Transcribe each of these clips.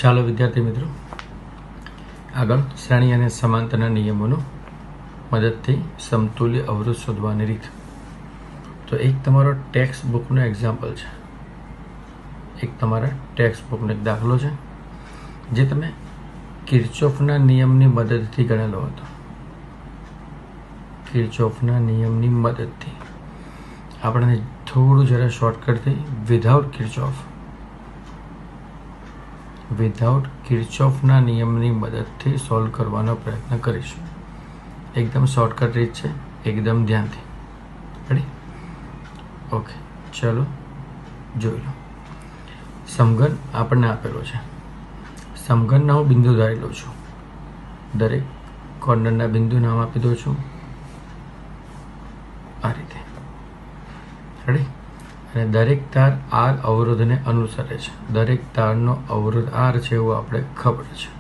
ચાલો વિદ્યાર્થી મિત્રો આગળ શ્રેણી અને સમાંતરના નિયમોનો મદદથી સમતુલ્ય અવરોધ શોધવાની રીત. તો એક તમારો ટેક્સ્ટ બુકનો એક્ઝામ્પલ છે, એક તમારા ટેક્સ્ટ બુકનો એક દાખલો છે જે તમે કિર્ચોફના નિયમની મદદથી ગણેલો હતો. કિર્ચોફના નિયમની મદદથી આપણે થોડું જરા શોર્ટકટથી વિધાઉટ કિર્ચોફના નિયમની મદદથી સોલ્વ કરવાનો પ્રયત્ન કરીશું. એકદમ શોર્ટકટ રીત છે, એકદમ ધ્યાનથી. રેડી? ઓકે, ચલો જોઈ લો. સમઘન આપણને આપેલો છે. સમઘનના હું બિંદુ ધારી લઉં છું. દરેક કોર્નરના બિંદુ નામ આપી દઉં છું આ રીતે. રેડી? અને દરેક તાર આર અવરોધને અનુસરે છે. દરેક તારનો અવરોધ આર છે એવું આપણે ખબર છે.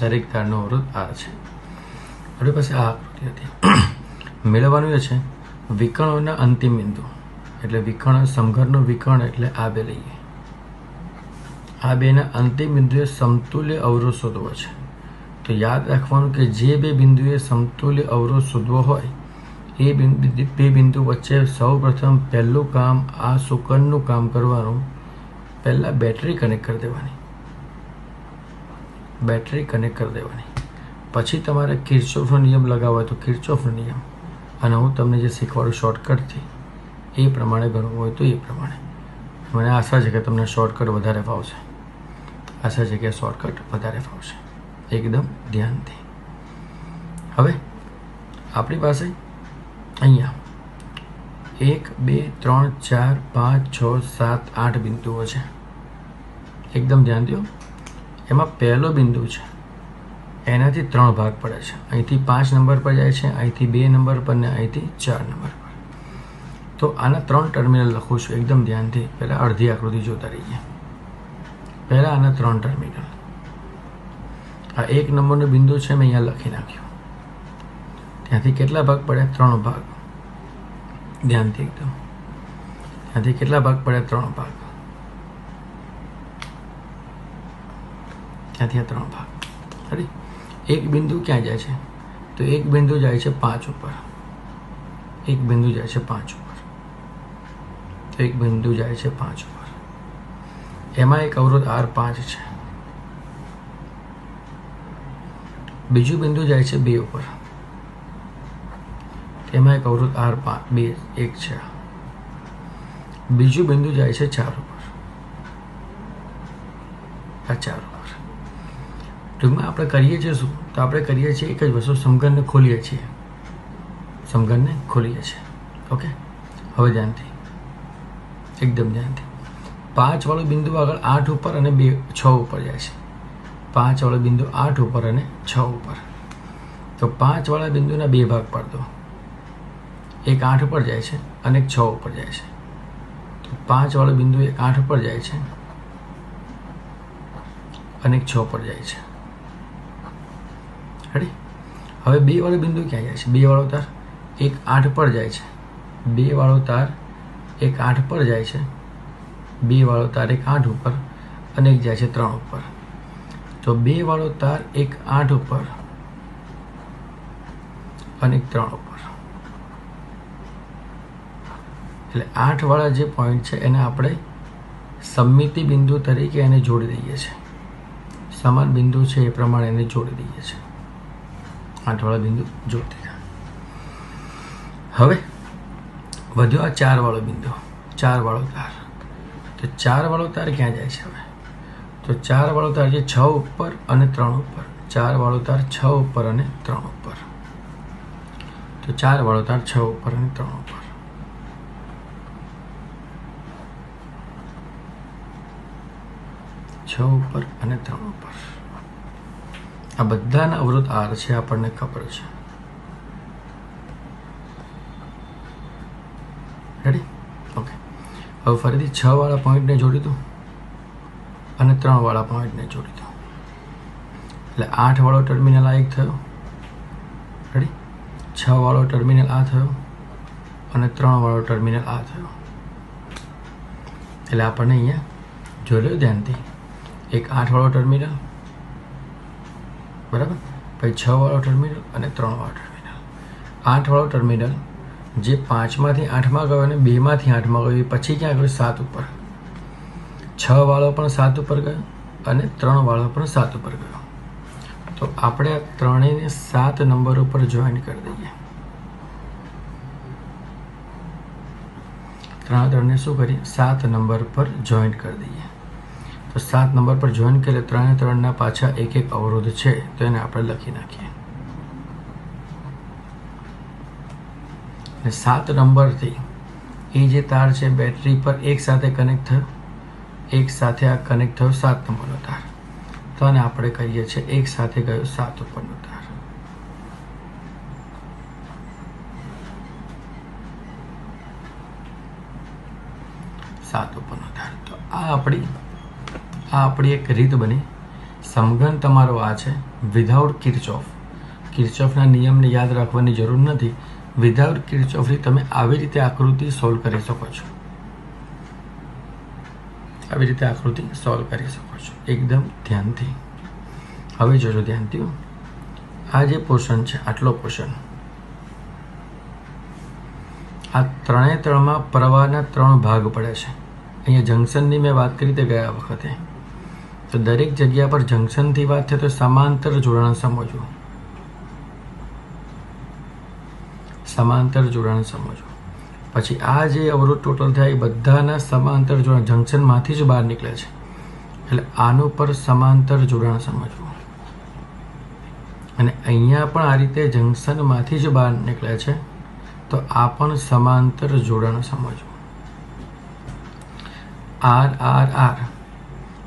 દરેક તારનો અવરોધ આર છે. આપણી પાસે આ આકૃતિ હતી. મેળવવાનું એ છે વિકર્ણોના અંતિમ બિંદુ. એટલે વિકર્ણ, સમઘનનું વિકર્ણ એટલે આ બે લઈએ. આ બેના અંતિમ બિંદુએ સમતુલ્ય અવરોધ શોધવો છે. તો યાદ રાખવાનું કે જે બે બિંદુએ સમતુલ્ય અવરોધ શોધવો હોય એ બે બિંદુ વચ્ચે સૌ પ્રથમ પહેલું કામ આ સુકનનું કામ કરવાનું. પહેલાં બેટરી કનેક્ટ કરી દેવાની. પછી તમારે કિર્ચોફનો નિયમ લગાવવો હોય તો કિર્ચોફનો નિયમ, અને હું તમને જે શીખવાડું શોર્ટકટથી એ પ્રમાણે ગણવું હોય તો એ પ્રમાણે. મને આશા છે કે તમને શોર્ટકટ વધારે ફાવશે. એકદમ ધ્યાનથી. હવે આપણી પાસે અહીંયા 1 2 3 4 5 6 7 8 બિંદુઓ છે. એકદમ ધ્યાન દો. એમાં પહેલો બિંદુ છે એનાથી 3 ભાગ પડે છે. અહીંથી 5 નંબર પર જાય છે, અહીંથી 2 નંબર પર ને અહીંથી 4 નંબર પર. તો આના 3 ટર્મિનલ લખું છું. એકદમ ધ્યાનથી. પહેલાં અડધી આકૃતિ જોતા રહીએ. પહેલાં આના 3 ટર્મિનલ. આ 1 નંબરનું બિંદુ છે, મેં અહીંયા લખી નાખ્યું. ત્યાંથી કેટલા ભાગ પડ્યા? 3 ભાગ. ધ્યાનથી એકદમ. ત્યાંથી કેટલા ભાગ પડ્યા? 3 ભાગ. ત્યાંથી આ 3 ભાગ. ખરી? એક બિંદુ ક્યાં જાય છે? તો એક બિંદુ જાય છે 5 ઉપર. એક બિંદુ જાય છે 5 ઉપર. એમાં એક અવરોધ R5 છે. બીજું બિંદુ જાય છે 2 ઉપર. એમાં એક અવરોધ R5 1 છે. બીજું બિંદુ જાય છે 4 ઉપર. આ 4 ઉપર. ટૂંકમાં આપણે કરીએ છીએ શું? તો આપણે કરીએ છીએ એક જ વસ્તુ, સમઘનને ખોલીએ છીએ. ઓકે, હવે ધ્યાનથી, એકદમ ધ્યાનથી. 5 વાળું બિંદુ આગળ 8 ઉપર અને 6 ઉપર જાય છે. 5 વાળું બિંદુ 8 ઉપર અને 6 ઉપર. તો 5 વાળા બિંદુના 2 ભાગ પાડ દો. એક 8 ઉપર જાય છે અને એક 6 ઉપર જાય છે. તો 5 વાળું બિંદુ એક 8 ઉપર જાય છે અને એક 6 ઉપર જાય છે. રેડી? હવે 2 વાળો બિંદુ ક્યાં જાય છે? 2 વાળો તાર એક 8 પર જાય છે. 2 વાળો તાર એક 8 પર જાય છે. 2 વાળો તાર એક 8 ઉપર અને એક જાય છે 3 ઉપર. તો 2 વાળો તાર એક 8 ઉપર અને એક 3 ઉપર. એટલે 8 વાળા જે પોઈન્ટ છે એને આપણે સમમિતિ બિંદુ તરીકે એને જોડી દઈએ છીએ. સમાન બિંદુ છે એ પ્રમાણે એને જોડી દઈએ છીએ. 8 વાળા બિંદુ જોડી દીધા. હવે વધ્યો આ 4 વાળો બિંદુ, 4 વાળો તાર. તો 4 વાળો તાર ક્યાં જાય છે? હવે તો 4 વાળો તાર છે 6 ઉપર અને 3 ઉપર. 4 વાળો તાર 6 ઉપર અને 3 ઉપર. તો 4 વાળો તાર 6 ઉપર અને 3 ઉપર. છ ઉપર અને 3 ઉપર. આ બધાના અવરોધ આર છે, આપણને ખબર છે. રેડી? ઓકે. હવે ફરીથી 6 વાળા પોઈન્ટને જોડી દો અને 3 વાળા પોઈન્ટને જોડી દો. એટલે 8 વાળો ટર્મિનલ આ એક થયો. રેડી? 6 વાળો ટર્મિનલ આ થયો અને 3 વાળો ટર્મિનલ આ થયો. એટલે આપણને અહીંયા જોઈ લો ધ્યાનથી, એક 8 વાળો ટર્મિનલ, બરાબર, પછી 6 વાળો ટર્મિનલ અને 3 વાળો ટર્મિનલ. 8 વાળો ટર્મિનલ જે 5 માંથી 8 માં ગયો અને 2 માંથી 8 માં ગયો, પછી ક્યાં ગયો? 7 ઉપર. 6 વાળો પણ 7 ઉપર ગયો અને 3 વાળો પણ 7 ઉપર ગયો. તો આપણે આ ત્રણેયને 7 નંબર ઉપર જોઈન કરી દઈએ. ત્રણે શું કરીએ? 7 નંબર પર જોઈન કરી દઈએ. તો 7 નંબર પર જોઈન કરીએ, 3 પાછા એક અવરોધ છે, તો એને આપણે લખી નાખીએ. અને 7 નંબરથી એ જે તાર છે બેટરી પર એક સાથે કનેક્ટ થયો, એક સાથે આ કનેક્ટ થયો 7 નંબરનો તાર. તો આને આપણે કહીએ છીએ એક સાથે ગયો 7 ઉપરનો તાર. તો આ આપણી એક રીત બની. સમઘન તમારો આ છે વિધાઉટ કિર્ચોફ. કિર્ચોફના નિયમને યાદ રાખવાની જરૂર નથી. વિધાઉટ કિર્ચોફથી તમે આવી રીતે આકૃતિ સોલ્વ કરી શકો છો. આવી રીતે આકૃતિ સોલ્વ કરી શકો છો એકદમ ધ્યાનથી. હવે જોજો ધ્યાનથી, આ જે પોર્શન છે, આટલો પોર્શન, આ ત્રણમાં પ્રવાહના 3 ભાગ પડે છે. અહીંયા જંકશનની મેં વાત કરી તે ગયા વખતે. તો દરેક જગ્યા પર જંકશનથી વાત છે તો સમાંતર જોડાણ સમજવું. સમાંતર જોડાણ સમજવું. પછી આ જે અવરોધ ટોટલ થાય એ બધાના સમાંતર જોડાણ જંકશનમાંથી જ બહાર નીકળે છે. એટલે આનું પર સમાંતર જોડાણ સમજવું. અને અહીંયા પણ આ રીતે જંકશનમાંથી જ બહાર નીકળે છે, તો આ પણ સમાંતર જોડાણ સમજવું. આર આર આર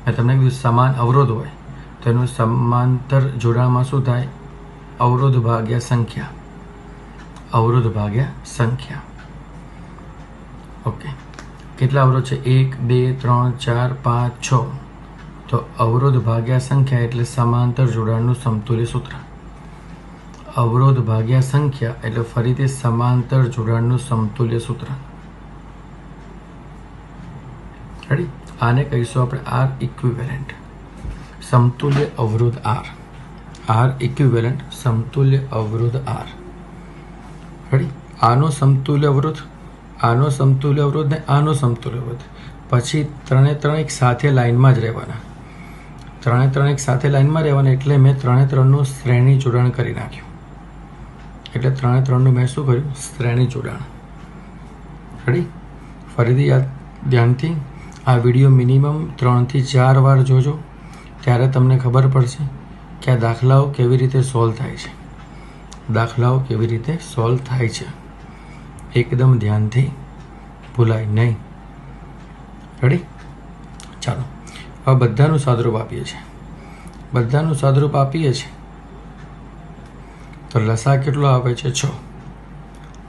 મેં તમને કીધું સમાન અવરોધ હોય તો એનું સમાંતર જોડાણમાં શું થાય? અવરોધ ભાગ્યા સંખ્યા. અવરોધ ભાગ્યા સંખ્યા. ઓકે. કેટલા અવરોધ છે? 1 2 3 4 5 6. તો અવરોધ ભાગ્યા સંખ્યા એટલે સમાંતર જોડાણનું સમતુલ્ય સૂત્ર. અવરોધ ભાગ્યા સંખ્યા એટલે ફરીથી સમાંતર જોડાણનું સમતુલ્ય સૂત્ર. રેડી? આને કહીશું આપણે આર ઇક્વિવેલન્ટ. સમતુલ્ય અવરોધ આર. આર ઇક્વિવેલન્ટ સમતુલ્ય અવરોધ આર. રેડી? આનો સમતુલ્ય અવરોધ, આનો સમતુલ્ય અવરોધ ને આનો સમતુલ્ય અવરોધ. પછી ત્રણે એક સાથે લાઈનમાં જ રહેવાના. ત્રણે એક સાથે લાઈનમાં રહેવાના એટલે મેં ત્રણનું શ્રેણી જોડાણ કરી નાખ્યું. એટલે ત્રણનું મેં શું કર્યું? શ્રેણી જોડાણ. રેડી? ફરીથી યાદ ધ્યાનથી આ વિડીયો મિનિમમ 3 થી 4 વાર જોજો, ત્યારે તમને ખબર પડશે કે આ દાખલાઓ કેવી રીતે સોલ્વ થાય છે. દાખલાઓ કેવી રીતે સોલ્વ થાય છે એકદમ ધ્યાનથી, ભૂલાય નહીં. રેડી? ચાલો હવે બધાનું સાદરૂપ આપીએ છીએ. બધાનું સાદરૂપ આપીએ છીએ તો લસા કેટલો આવે છે? 6.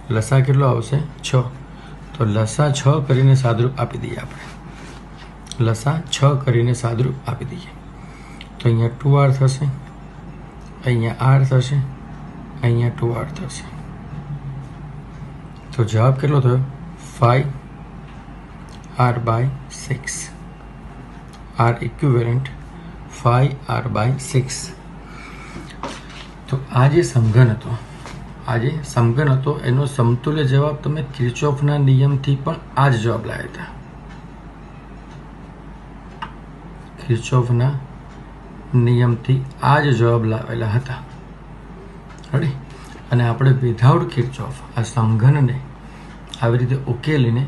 લસા કેટલો આવશે? 6. તો લસા 6 કરીને સાદરૂપ આપી દઈએ આપણે. લસા 6 કરીને સાદરૂપ આપી દઈએ તો અહીંયા 2r થશે, અહીંયા r થશે, અહીંયા 2r થશે. તો જવાબ કેટલો થયો? 5r/6. r equivalent 5r/6. તો આ જે સમઘન હતો એનો સમતુલ્ય જવાબ તમે કિર્ચોફના નિયમથી પણ આ જ જવાબ લાવ્યા હતા. કિર્ચોફના નિયમથી આ જ જવાબ લાવેલા હતા. રેડી? અને આપણે વિધાઉટ કિર્ચોફ આ સમઘનને આવી રીતે ઉકેલીને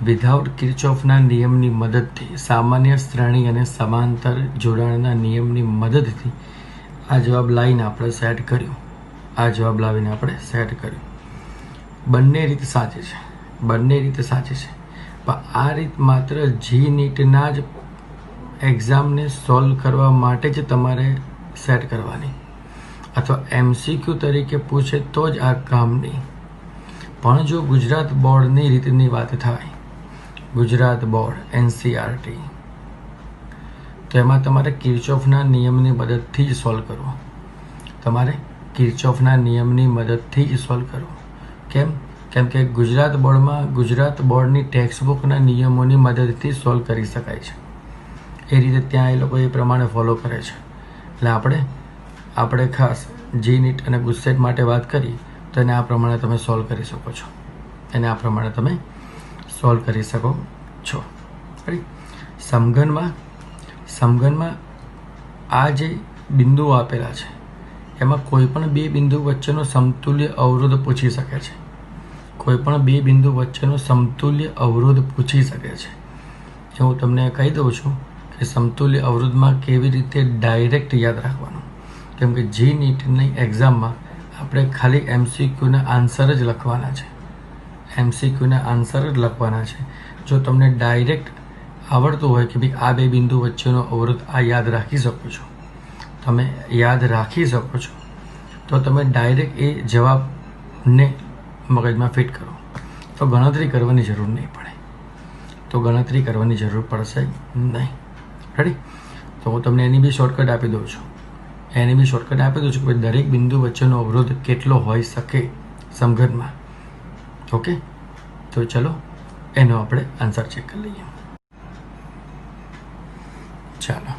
વિધાઉટ કિર્ચોફના નિયમની મદદથી, સામાન્ય શ્રેણી અને સમાંતર જોડાણના નિયમની મદદથી આ જવાબ લાવીને આપણે સેટ કર્યું. આ જવાબ લાવીને આપણે સેટ કર્યું. બંને રીત સાચી છે, બંને રીતે સાચી છે. પણ આ રીત માત્ર જી નીટના જ એક્ઝામને સોલ્વ કરવા માટે જ તમારે સેટ કરવાની. અથવા MCQ તરીકે પૂછે તો જ આ કામ નહીં. પણ જો ગુજરાત બોર્ડની રીતની વાત થાય, ગુજરાત બોર્ડ NCERT, તો એમાં તમારે કિર્ચોફના નિયમની મદદથી જ સોલ્વ કરવો. તમારે કિર્ચોફના નિયમની મદદથી જ સોલ્વ કરવો. કેમ કે ગુજરાત બોર્ડમાં ગુજરાત બોર્ડની ટેક્સ્ટબુકના નિયમોની મદદથી સોલ્વ કરી શકાય છે. એ રીતે ત્યાં એ લોકો એ પ્રમાણે ફોલો કરે છે. એટલે આપણે ખાસ GNET અને ગુજસેટ માટે વાત કરી તો એને આ પ્રમાણે તમે સોલ્વ કરી શકો છો. એને આ પ્રમાણે તમે સોલ્વ કરી શકો છો. સમઘનમાં આ જે બિંદુઓ આપેલા છે એમાં કોઈ પણ બે બિંદુ વચ્ચેનો સમતુલ્ય અવરોધ પૂછી શકે છે. કોઈ પણ બે બિંદુ વચ્ચેનો સમતુલ્ય અવરોધ પૂછી શકે છે. હું તમને કહી દઉં છું કે સમતુલ્ય અવરોધમાં કેવી રીતે ડાયરેક્ટ યાદ રાખવાનું. કેમ કે GNETની એક્ઝામમાં આપણે ખાલી MCQના આન્સર જ લખવાના છે. MCQના આન્સર જ લખવાના છે. જો તમને ડાયરેક્ટ આવડતું હોય કે ભાઈ આ બે બિંદુ વચ્ચેનો અવરોધ આ યાદ રાખી શકો છો, તમે યાદ રાખી શકો છો, તો તમે ડાયરેક્ટ એ જવાબને મગજમાં ફિટ કરો તો ગણતરી કરવાની જરૂર નહીં પડે. પડશે નહીં. રેડી? તો હું તમને એની બી શોર્ટકટ આપી દઉં છું. કે દરેક બિંદુ વચ્ચેનો અવરોધ કેટલો હોઈ શકે સમઘનમાં. ઓકે, તો ચલો એનો આપણે આન્સર ચેક કરી લઈએ. ચાલો,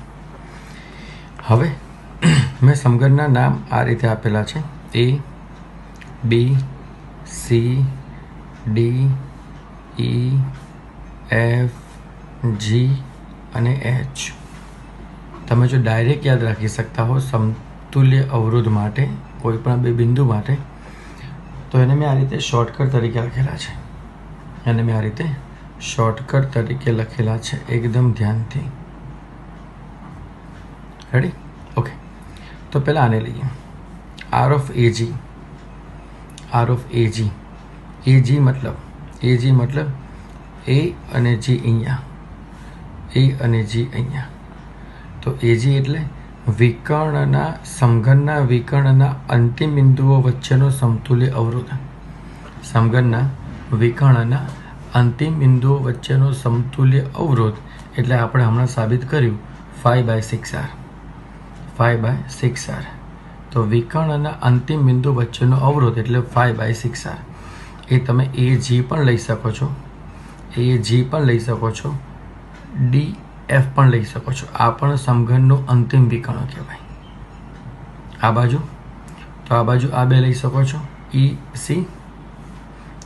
હવે મેં સમઘનના નામ આ રીતે આપેલા છે: A, B, C, D, E, F, G અને H. તમે જો ડાયરેક્ટ યાદ રાખી શકતા હો સમતુલ્ય અવરોધ માટે, કોઈ પણ બે બિંદુ માટે, તો એને મેં આ રીતે શોર્ટકટ તરીકે લખેલા છે. એકદમ ધ્યાનથી. રેડી? ઓકે, તો પહેલાં આને લઈએ. R of AG. AG મતલબ A અને G અહીંયા. તો AG એટલે સમઘનના વિકર્ણના અંતિમ બિંદુઓ વચ્ચેનો સમતુલ્ય અવરોધ. સમઘનના વિકર્ણના અંતિમ બિંદુઓ વચ્ચેનો સમતુલ્ય અવરોધ એટલે આપણે હમણાં સાબિત કર્યું 5/6R. તો વિકર્ણના અંતિમ બિંદુ વચ્ચેનો અવરોધ એટલે 5/6R. એ તમે AG પણ લઈ શકો છો, DF પણ લઈ શકો છો. આ પણ સમઘનનું અંતિમ વિકર્ણ કહેવાય. આ બાજુ આ બે લઈ શકો છો. EC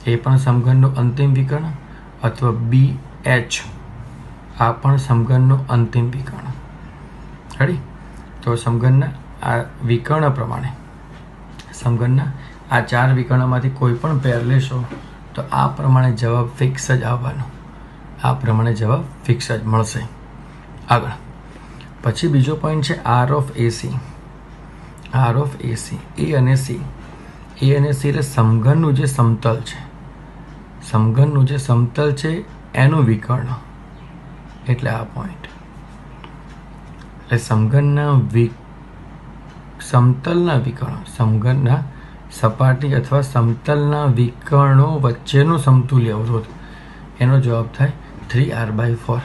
એ પણ સમઘનનું અંતિમ વિકર્ણ, અથવા BH આ પણ સમઘનનું અંતિમ વિકર્ણ. રેડી? તો સમઘનના આ વિકર્ણ પ્રમાણે, સમઘનના આ 4 વિકર્ણમાંથી કોઈ પણ પેર લેશો તો આ પ્રમાણે જવાબ ફિક્સ જ આવવાનો. મળશે. આગળ પછી બીજો પોઈન્ટ છે R of AC. A અને C એટલે સમઘનનું જે સમતલ છે એનું વિકર્ણ, એટલે આ પોઈન્ટ. એટલે સમઘનના સપાટી અથવા સમતલના વિકર્ણો વચ્ચેનું સમતુલ્ય અવરોધ, એનો જવાબ થાય 3R/4.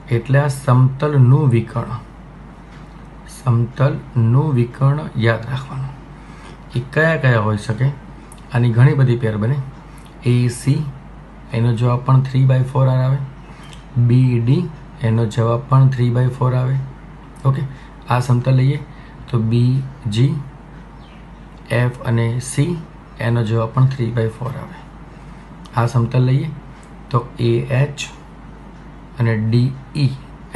એટલે આ સમતલનું વિકર્ણ યાદ રાખવાનું. એ કયા હોઈ શકે? આની ઘણી બધી પેર બને. AC એનો જવાબ પણ 3/4R આવે. BD એનો જવાબ પણ 3/4 આવે. ઓકે, આ સમતલ લઈએ તો BG, F અને C એનો જવાબ પણ 3/4 આવે. આ સમતલ લઈએ તો AH અને DE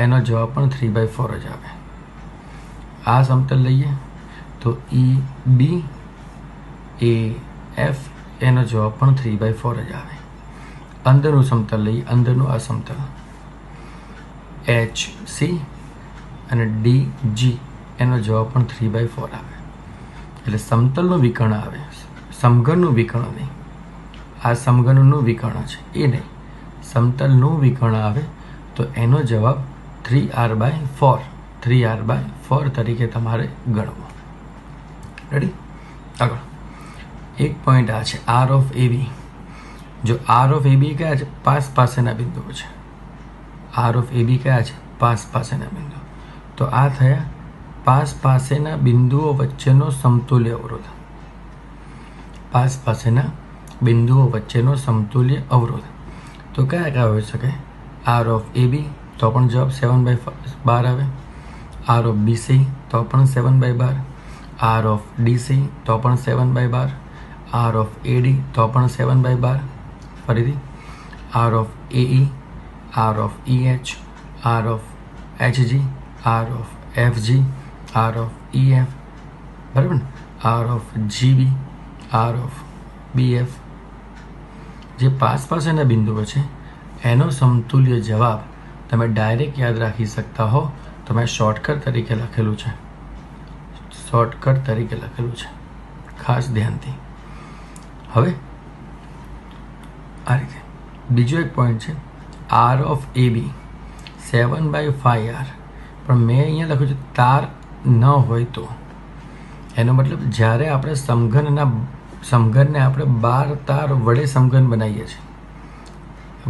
એનો જવાબ પણ 3/4 જ આવે. આ સમતલ લઈએ તો EB, AF એનો જવાબ પણ 3/4 જ આવે. અંદરનું સમતલ લઈએ, અંદરનું આ સમતલ HC અને DG એનો જવાબ પણ 3/4 આવે. એટલે સમતલનું વિકર્ણ આવે, સમઘનનું વિકર્ણ નહીં. આ સમઘનનું વિકર્ણ છે એ નહીં, સમતલનું વિકર્ણ આવે તો એનો જવાબ 3R/4 3r/4 તરીકે તમારે ગણવો. રેડી? આગળ એક પોઈન્ટ આ છે આર ઓફ એ બી. જો આર ઓફ એ બી કયા છે? પાસેના બિંદુઓ છે. આર ઓફ એ બી કયા છે? પાસેના બિંદુઓ. તો આ થયા પાસેના બિંદુઓ વચ્ચેનો સમતુલ્ય અવરોધ. પાસેના બિંદુઓ વચ્ચેનો સમતુલ્ય અવરોધ તો કયા હોઈ શકે? આર ઓફ એ બી તો પણ જવાબ 7/12 આવે. આર ઓફ બીસી તો પણ 7/12. આર ઓફ ડીસી તો પણ 7/12. આર ઓફ એડી તો પણ 7/12. ફરીથી R of AE, R of EH, R of HG, R of FG, R of EF, બરાબર ને? R of GB, R of BF. જે પાસેના બિંદુઓ છે એનો સમતુલ્ય જવાબ તમે ડાયરેક્ટ યાદ રાખી શકતા હો તો મેં શોર્ટકટ તરીકે લખેલું છે. ખાસ ધ્યાનથી. હવે આ રીતે બીજો એક પોઈન્ટ છે are of A B 7/5r. પણ મેં અહીંયા લખ્યું છે તાર ન હોય તો. એનો મતલબ જ્યારે આપણે સમઘનને આપણે 12 તાર વડે સમઘન બનાવીએ છીએ.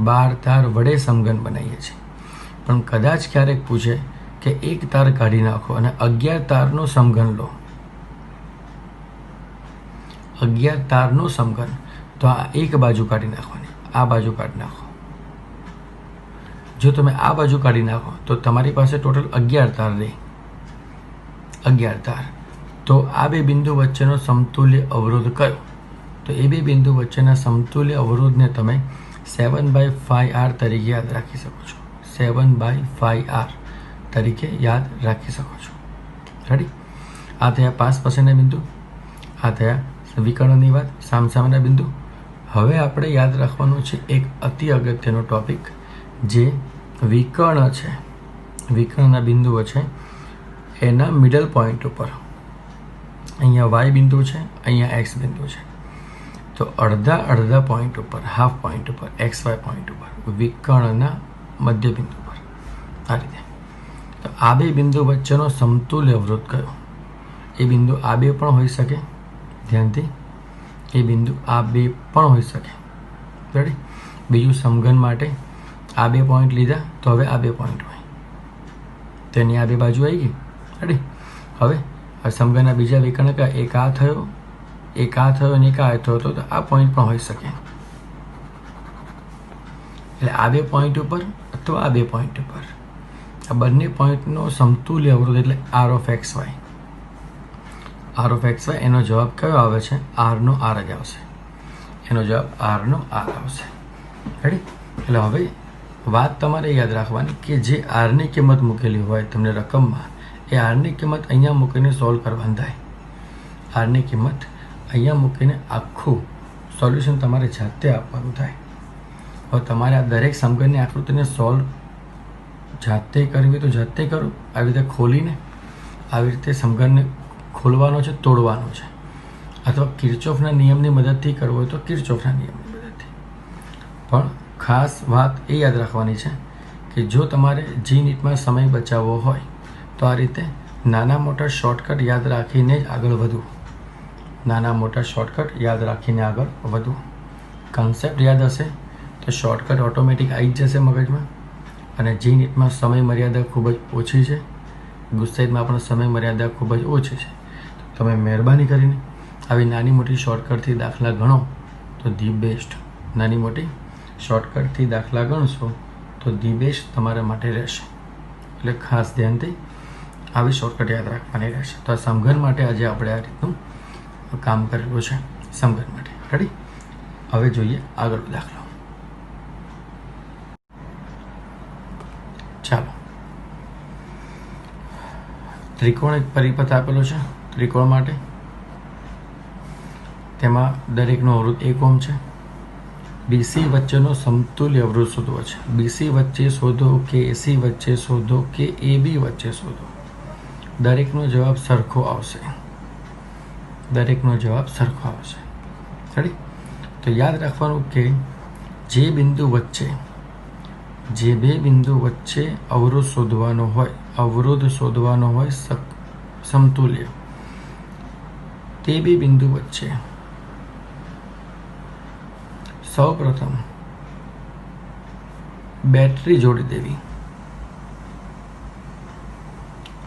12 તાર વડે સમઘન બનાવીએ છીએ. પણ કદાચ ક્યારેક પૂછે કે એક તાર કાઢી નાખો અને 11 તારનો સમઘન લો. 11 તારનું સમઘન તો આ એક બાજુ કાઢી નાખવાની, આ બાજુ કાઢી નાખો. જો તમે આ બાજુ કાઢી નાખો તો તમારી પાસે ટોટલ 11 તાર રહે. 11 તાર. તો આ બે બિંદુ વચ્ચેનો સમતુલ્ય અવરોધ કયો? તો એ બે બિંદુ વચ્ચેના સમતુલ્ય અવરોધને તમે 7/5r તરીકે યાદ રાખી શકો છો. 7/5r તરીકે યાદ રાખી શકો છો. રેડી? આ થયા પાસેના બિંદુ, આ થયા વિકર્ણની વાત, સામસામેના બિંદુ. હવે આપણે યાદ રાખવાનું છે એક અતિ અગત્યનો ટોપિક જે વિકર્ણ છે. વિકર્ણના બિંદુઓ છે એના મિડલ પોઈન્ટ ઉપર. અહીંયા વાય બિંદુ છે, અહીંયા એક્સ બિંદુ છે. તો અડધા પોઈન્ટ ઉપર, હાફ પોઈન્ટ ઉપર, XY પોઈન્ટ ઉપર, વિકર્ણના મધ્ય બિંદુ પર. આ રીતે. તો આ બે બિંદુ વચ્ચેનો સમતુલ્ય અવરોધ કયો? એ બિંદુ આ બે પણ હોઈ શકે. ધ્યાનથી, એ બિંદુ આ બે પણ હોઈ શકે. રેડી? બીજું સમઘન માટે આ બે પોઈન્ટ લીધા તો હવે આ બે પોઈન્ટ હોય. તેની આ બે બાજુ આવી ગઈ. રેડી? હવે સમઘનના બીજા વિકર્ણ કયા? એક આ થયો અને એક આ થયો તો આ પોઈન્ટ પણ હોઈ શકે. એટલે આ બે પોઈન્ટ ઉપર અથવા આ બે પોઈન્ટ ઉપર આ બંને પોઈન્ટનો સમતુલ્ય અવરોધ એટલે R of XY. R of XY એનો જવાબ કયો આવે છે? આરનો આર જ આવશે. એનો જવાબ આરનો આર આવશે. રેડી? એટલે હવે વાત તમારે યાદ રાખવાની કે જે આરની કિંમત મૂકેલી હોય તમને રકમમાં, એ આરની કિંમત અહીંયા મૂકીને સોલ્વ કરવાની થાય. આરની કિંમત અહીંયા મૂકીને આખું સોલ્યુશન તમારે જાતે આપવાનું થાય. હવે તમારે આ દરેક સમઘનની આકૃતિને સોલ્વ જાતે કરવી તો જાતે કરો. આવી રીતે ખોલીને આવી રીતે સમઘનને ખોલવાનો છે, તોડવાનો છે. અથવા કિર્ચોફના નિયમની મદદથી કરવો હોય તો કિર્ચોફના નિયમની મદદથી. પણ ખાસ વાત એ યાદ રાખવાની છે કે જો તમારે જી નીટમાં સમય બચાવવો હોય તો આ રીતે નાના મોટા શોર્ટકટ યાદ રાખીને જ આગળ વધવું. નાના મોટા શોર્ટકટ યાદ રાખીને આગળ વધવું. કન્સેપ્ટ યાદ હશે તો શોર્ટકટ ઓટોમેટિક આવી જ જશે મગજમાં. અને જી નીટમાં સમય મર્યાદા ખૂબ જ ઓછી છે. ગુસ્સાઈડમાં પણ સમય મર્યાદા ખૂબ જ ઓછી છે. તો તમે મહેરબાની કરીને આવી નાની મોટી શોર્ટકટથી દાખલા ગણો તો ધી બેસ્ટ. નાની મોટી શોર્ટકટથી દાખલા ગણશો તો ધી બેસ્ટ તમારા માટે રહેશે. એટલે ખાસ ધ્યાનથી આવી શોર્ટકટ યાદ રાખવાની રહેશે. તો આ સમઘન માટે આજે આપણે આ રીતનું કામ કરેલું છે. સમઘન માટે. રેડી? હવે જોઈએ આગળ દાખલો. ચાલો, ત્રિકોણ એક પરિપથ આપેલો છે. ત્રિકોણ માટે તેમાં દરેકનો અવરોધ 1 ઓહ્મ છે. બીસી વચ્ચેનો સમતુલ્ય અવરોધ શોધવો છે. બીસી વચ્ચે શોધો કે એસી વચ્ચે શોધો કે એબી વચ્ચે શોધો, દરેકનો જવાબ સરખો આવશે. દરેકનો જવાબ સરખો આવશે. રેડી? તો યાદ રાખવાનું કે જે બે બિંદુ વચ્ચે અવરોધ શોધવાનો હોય, અવરોધ શોધવાનો હોય સમતુલ્ય તે બે બિંદુ વચ્ચે સૌપ્રથમ બેટરી જોડી દેવી.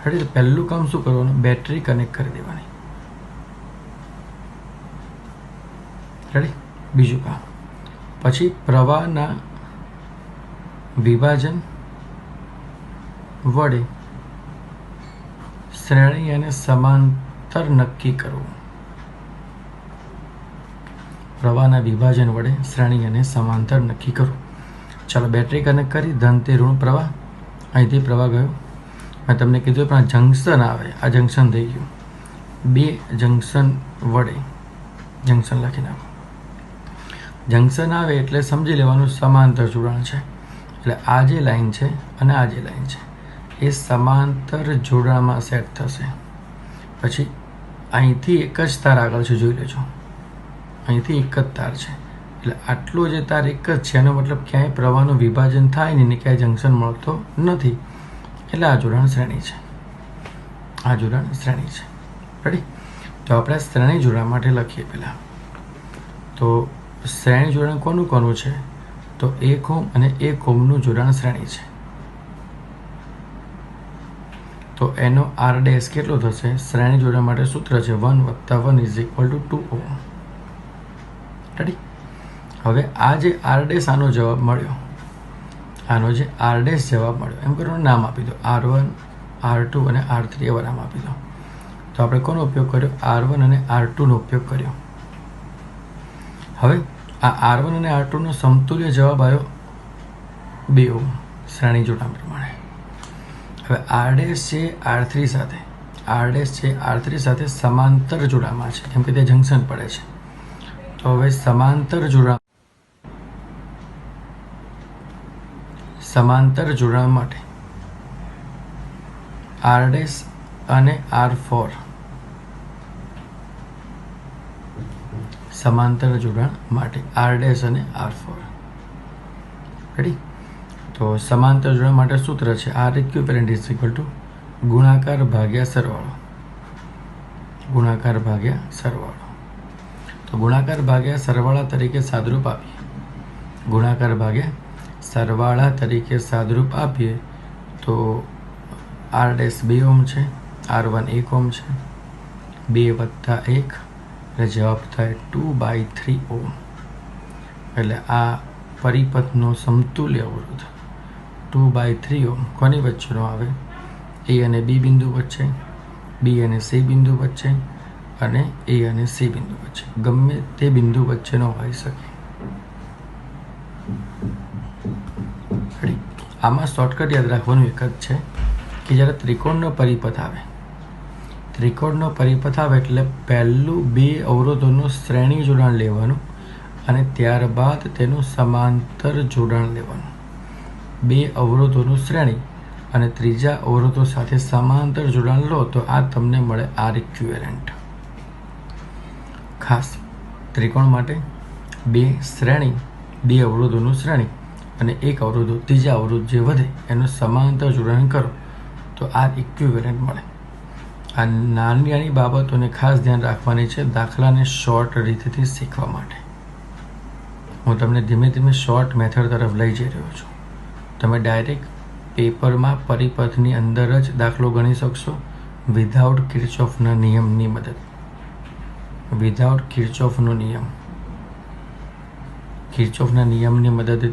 એટલે પહેલું કામ શું કરવાનું? બેટરી કનેક્ટ કરી દેવાની. રેડી? બીજું કામ પછી પ્રવાહના વિભાજન વડે શ્રેણી અને સમાંતર નક્કી કરવું. પ્રવાહના વિભાજન વડે શ્રેણી અને સમાંતર નક્કી કરવું. ચાલો, બેટરી કનેક્ટ કરી, ધનથી ઋણ પ્રવાહ, અહીંથી પ્રવાહ ગયો. મેં તમને કીધું પણ જંક્શન આવે, આ જંક્શન થઈ ગયું. બે જંક્શન વડે જંક્શન લખી નાખો. જંક્શન આવે એટલે સમજી લેવાનું સમાંતર જોડાણ છે. એટલે આ જે લાઈન છે અને આ જે લાઈન છે એ સમાંતર જોડાણમાં સેટ થશે. પછી અહીંથી એક જ તાર આગળ છે, જોઈ લેજો. અહીંથી એક જ તાર છે એટલે આટલો જે તાર એક જ છે એનો મતલબ ક્યાંય પ્રવાહનું વિભાજન થાય નહીં ને ક્યાંય જંક્શન મળતો નથી. એટલે આ જોડાણ શ્રેણી છે. આ જોડાણ શ્રેણી છે. રેડી? તો આપણે શ્રેણી જોડાણ માટે લખીએ પહેલાં. તો શ્રેણી જોડાણ કોનું કોનું છે? તો 1 ઓહ્મ અને 1 ઓહ્મનું જોડાણ શ્રેણી છે. તો એનો R ડેશ કેટલો થશે? શ્રેણી જોડાણ માટે સૂત્ર છે 1 + 1 = 2 ઓહ્મ. રેડી? હવે આ જે R ડેશ આનો જવાબ મળ્યો, આનો જે R ડેશ જવાબ મળ્યો એમ કરવાનું નામ આપી દો. R1, R2 અને R3 એવા નામ આપી દો. તો આપણે કોનો ઉપયોગ કર્યો? R1 અને R2નો ઉપયોગ કર્યો. હવે આ R1 અને R2નો સમતુલ્ય જવાબ આવ્યો 2 ઓહ્મ શ્રેણી જોડાણ પ્રમાણે. હવે R ડેશ છે R3 સાથે, R ડેશ છે R3 સાથે સમાંતર જોડાણમાં છે કેમ કે તે જંક્શન પડે છે. તો હવે સમાંતર જોડાણ માટે R ડેશ અને R4 સમાંતર જોડાણ માટે R ડેશ અને R4. રેડી? તો સમાંતર જોડાણ માટે સૂત્ર છે R ઇક્વિવેલન્ટ = ગુણાકાર ભાગ્યા સરવાળો. ગુણાકાર ભાગ્યા સરવાળો. તો ગુણાકાર ભાગ્યા સરવાળા તરીકે સાદરૂપ આપીએ. ગુણાકાર ભાગ્યા સરવાળા તરીકે સાદરૂપ આપીએ તો R ડેશ 2 ઓહ્મ છે, R1 1 ઓહ્મ છે. 2 + 1 એટલે જવાબ થાય 2/3 ઓહ્મ. એટલે આ પરિપથનો સમતુલ્ય અવરોધ 2/3 ઓહ્મ કોની વચ્ચેનો આવે? A અને B બિંદુ વચ્ચે, B અને C બિંદુ વચ્ચે અને A અને C બિંદુ વચ્ચે. ગમે તે બિંદુ વચ્ચેનો હોઈ શકે. આમાં શોર્ટકટ યાદ રાખવાનું એક જ છે કે જ્યારે ત્રિકોણનો પરિપથ આવે, ત્રિકોણનો પરિપથ આવે એટલે પહેલું 2 અવરોધોનું શ્રેણી જોડાણ લેવાનું અને ત્યારબાદ તેનું સમાંતર જોડાણ લેવાનું. 2 અવરોધોનું શ્રેણી અને ત્રીજા અવરોધો સાથે સમાંતર જોડાણ લો તો આ તમને મળે R ઇક્વિવેલન્ટ. ખાસ ત્રિકોણ માટે 2 શ્રેણી, 2 અવરોધોનું શ્રેણી અને 1 અવરોધો, ત્રીજા અવરોધ જે વધે એનું સમાંતર જોડાણ કરો તો R ઇક્વિવેલન્ટ મળે. આ નાની નાની બાબતોને ખાસ ધ્યાન રાખવાની છે દાખલાને શોર્ટ રીતથી શીખવા માટે. હું તમને ધીમે ધીમે શોર્ટ મેથડ તરફ લઈ જઈ રહ્યો છું. તમે ડાયરેક્ટ પેપરમાં પરિપથની અંદર જ દાખલો ગણી શકશો વિધાઉટ કિર્ચોફના નિયમની મદદ. વિધાઉટ કિર્ચોફનો નિયમ, કિર્ચોફના નિયમની મદદ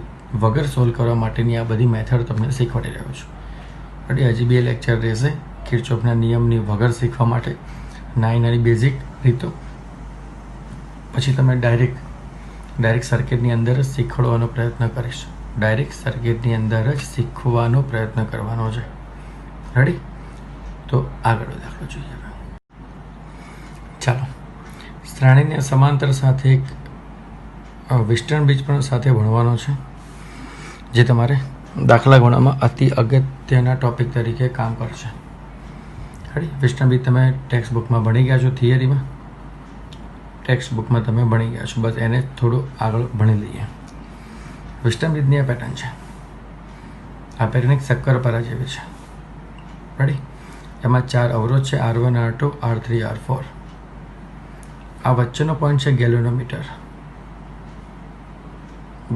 વગર સોલ્વ કરવા માટેની આ બધી મેથડ તમને શીખવાડી રહ્યો છું. એટલે હજી 2 લેક્ચર રહેશે કિર્ચોફના નિયમની વગર શીખવા માટે, નાની બેઝિક રીતો. પછી તમે ડાયરેક્ટ સર્કિટની અંદર જ શીખવાડવાનો પ્રયત્ન કરીશ. ડાયરેક્ટ સર્કિટની અંદર જ શીખવાનો પ્રયત્ન કરવાનો છે. રેડી? તો આગળ દાખલો જોઈએ. ચાલો, શ્રેણીને સમાંતર સાથે એક વેસ્ટર્ન બ્રિજ પણ સાથે ભણવાનો છે જે તમારે દાખલા ગણવામાં અતિ અગત્યના ટોપિક તરીકે કામ કરશે. રેડી? વેસ્ટર્ન બ્રિજ તમે ટેક્સ્ટ બુકમાં ભણી ગયા છો, થિયરીમાં ટેક્સ્ટ બુકમાં તમે ભણી ગયા છો. બસ એને થોડું આગળ ભણી લઈએ. વેસ્ટર્ન બ્રિજની આ પેટર્ન છે. આ પેટર્ન એક શક્કરપારા જેવી છે. રેડી? એમાં 4 અવરોધ છે, R1, R2, R3, R4. આ વચ્ચેનો પોઈન્ટ છે ગેલ્વેનોમીટર.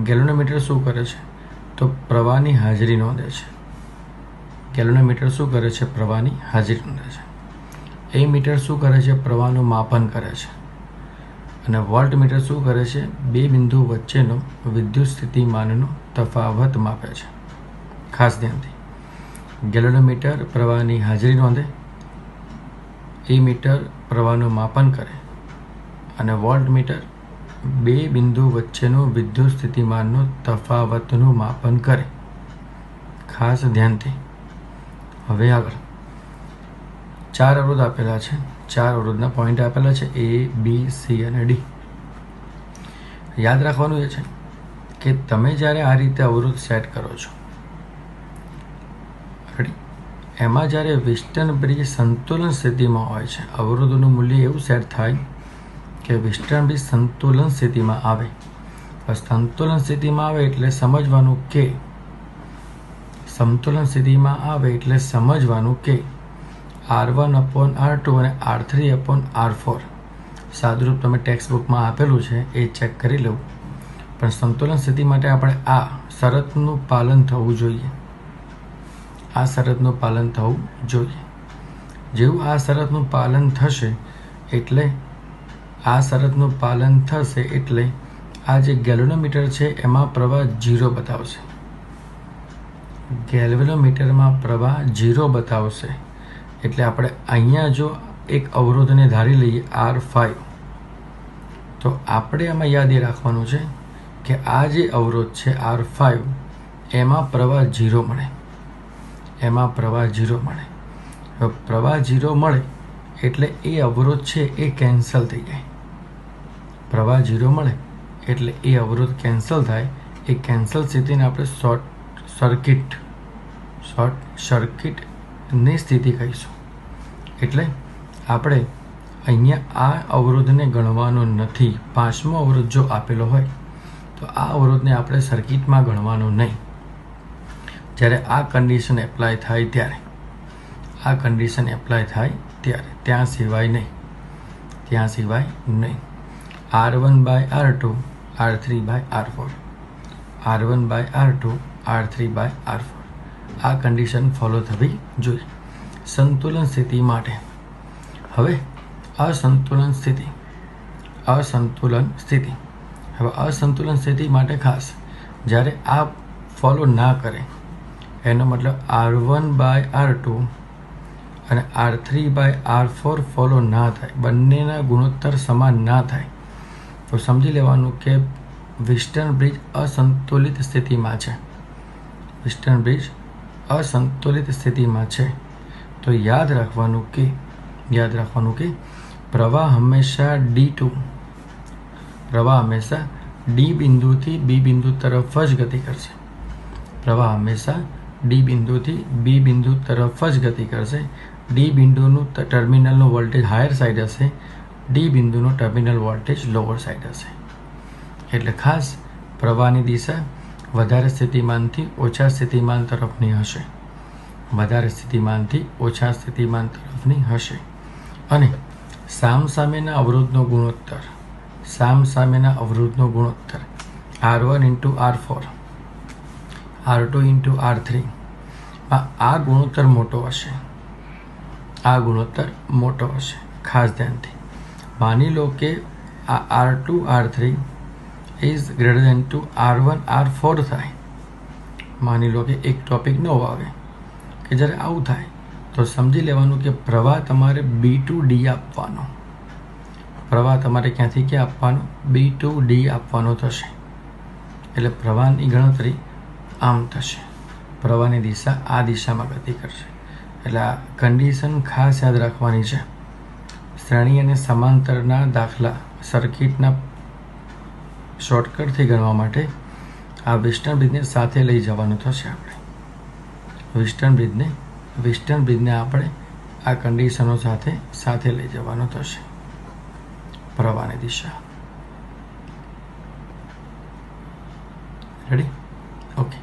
ગેલ્વેનોમીટર શું કરે છે? તો પ્રવાહની હાજરી નોંધે છે. ગેલ્વેનોમીટર શું કરે છે? પ્રવાહની હાજરી નોંધે છે. એમીટર શું કરે છે? પ્રવાહનું માપન કરે છે. અને વોલ્ટમીટર શું કરે છે? બે બિંદુ વચ્ચેનો વિદ્યુત સ્થિતિમાનનો તફાવત માપે છે. ખાસ ધ્યાનથી, ગેલ્વેનોમીટર પ્રવાહની હાજરી નોંધે, એમીટર પ્રવાહનું માપન કરે અને વોલ્ટમીટર બે બિંદુ વચ્ચેનો વિદ્યુત સ્થિતિમાનનો તફાવતનું માપન કરે. ખાસ ધ્યાનથી. હવે આગળ 4 અવરોધ આપેલા છે. 4 અવરોધના પોઈન્ટ આપેલા છે A, B, C અને D. યાદ રાખવાનું એ છે કે તમે જ્યારે આ રીતે અવરોધ સેટ કરો છો, રેડી, એમાં જ્યારે વિસ્ટર્ન બ્રિજ સંતુલન સ્થિતિમાં હોય છે, અવરોધોનું મૂલ્ય એવું સેટ થાય કે વિસ્ટર્ન બ્રિજ સંતુલન સ્થિતિમાં આવે. સંતુલન સ્થિતિમાં આવે એટલે સમજવાનું કે R1/R2 અને R3/R4 સાદુરૂપ તમે ટેક્સ્ટ બુકમાં આપેલું છે એ ચેક કરી લેવું. પણ સંતુલન સ્થિતિ માટે આપણે આ શરતનું પાલન થવું જોઈએ. આ શરતનું પાલન થવું જોઈએ. જેવું આ શરતનું પાલન થશે એટલે આ જે ગેલ્વેનોમીટર છે એમાં પ્રવાહ 0 બતાવશે. ગેલ્વેનોમીટરમાં પ્રવાહ 0 બતાવશે એટલે આપણે અહીંયા જો એક અવરોધને ધારી લઈએ R5, તો આપણે એમાં યાદ એ રાખવાનું છે કે આ જે અવરોધ છે R5 એમાં પ્રવાહ 0 મળે. પ્રવાહ 0 મળે એટલે એ અવરોધ છે એ કેન્સલ થઈ જાય. પ્રવાહ 0 મળે એટલે એ અવરોધ કેન્સલ થાય. એ કેન્સલ સ્થિતિને આપણે શોર્ટ સર્કિટની સ્થિતિ કહીશું. એટલે આપણે અહીંયા આ અવરોધને ગણવાનો નથી. 5મો અવરોધ જો આપેલો હોય તો આ અવરોધને આપણે સર્કિટમાં ગણવાનો નહીં. જ્યારે આ કન્ડિશન એપ્લાય થાય ત્યારે, ત્યાં સિવાય નહીં. R1/R2, R3/R4, R1/R2, R3/R4 આ કન્ડિશન ફોલો થવી જોઈએ સંતુલન સ્થિતિ માટે. હવે અસંતુલન સ્થિતિ માટે ખાસ જ્યારે આ ફોલો ના કરે, એનો મતલબ R1/R2 અને R3/R4 ફોલો ના થાય, બંનેના ગુણોત્તર સમાન ના થાય, તો સમજી લેવાનું કે વિસ્ટર્ન બ્રિજ અસંતુલિત સ્થિતિમાં છે. તો યાદ રાખવાનું કે પ્રવાહ હંમેશા D બિંદુથી B બિંદુ તરફ જ ગતિ કરશે. D બિંદુનું ટર્મિનલનું વોલ્ટેજ હાયર સાઈડ હશે, D બિંદુનું ટર્મિનલ વોલ્ટેજ લોઅર સાઈડ હશે. એટલે ખાસ પ્રવાહની દિશા વધારે સ્થિતિમાનથી ઓછા સ્થિતિમાન તરફની હશે. અને સામસામેના અવરોધનો ગુણોત્તર R1/R4, R2/R3 આ ગુણોત્તર મોટો હશે. ખાસ ધ્યાનથી માની લો કે આ R2/R3 is greater than two R1/R4 થાય. માની લો કે એક ટોપિક નવો આવે કે જ્યારે આવું થાય તો સમજી લેવાનું કે પ્રવાહ તમારે B to D આપવાનો. B to D આપવાનો થશે. એટલે પ્રવાહની ગણતરી આમ થશે. પ્રવાહની દિશા આ દિશામાં ગતિ કરશે. એટલે આ કન્ડિશન ખાસ યાદ રાખવાની છે. શ્રેણી અને સમાંતરના દાખલા સર્કિટના શોર્ટકટથી ગણવા માટે આ વિસ્ટર્ન બ્રિજને સાથે લઈ જવાનું થશે. આપણે વિસ્ટર્ન બ્રિજને આપણે આ કન્ડિશનો સાથે લઈ જવાનો થશે. પ્રવાહની દિશા રેડી? ઓકે.